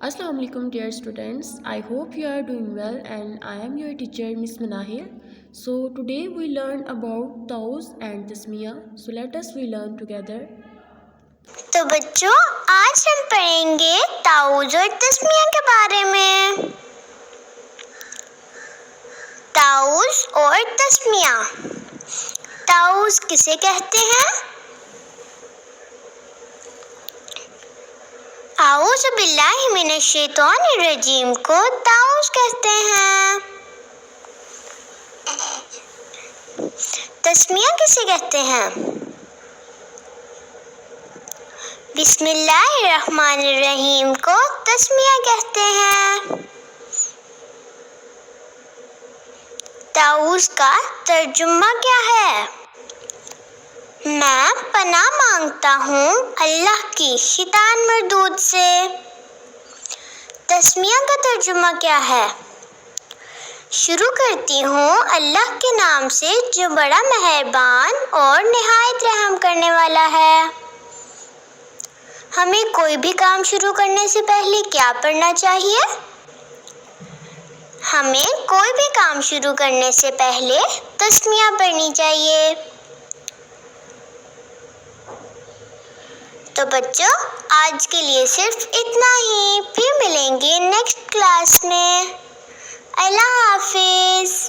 Assalamu alaikum dear students. I hope you are doing well and I am your teacher Miss Manahir. So today we learn about taus and tasmiya. So let us we learn together. तो बच्चों आज हम पढ़ेंगे ताउज और तस्मिया के बारे में। ताउज और तस्मिया। ताउज किसे कहते हैं? आऊज़ु बिल्लाहि मिनश शैतानिर रजीम को ताउज कहते हैं। तस्मिया किसे कहते हैं? बिस्मिल्लाहिर्रहमानिर्रहीम को तस्मिया कहते हैं। ताउज का तर्जुमा क्या है? मैं पनाह मांगता हूँ अल्लाह की शैतान मरदूद से। तस्मिया का तर्जुमा क्या है? शुरू करती हूँ अल्लाह के नाम से जो बड़ा मेहरबान और निहायत रहम करने वाला है। हमें कोई भी काम शुरू करने से पहले क्या पढ़ना चाहिए? हमें कोई भी काम शुरू करने से पहले तस्मिया पढ़नी चाहिए। तो बच्चों आज के लिए सिर्फ इतना ही, फिर मिलेंगे नेक्स्ट क्लास में। अल्लाह हाफिज़।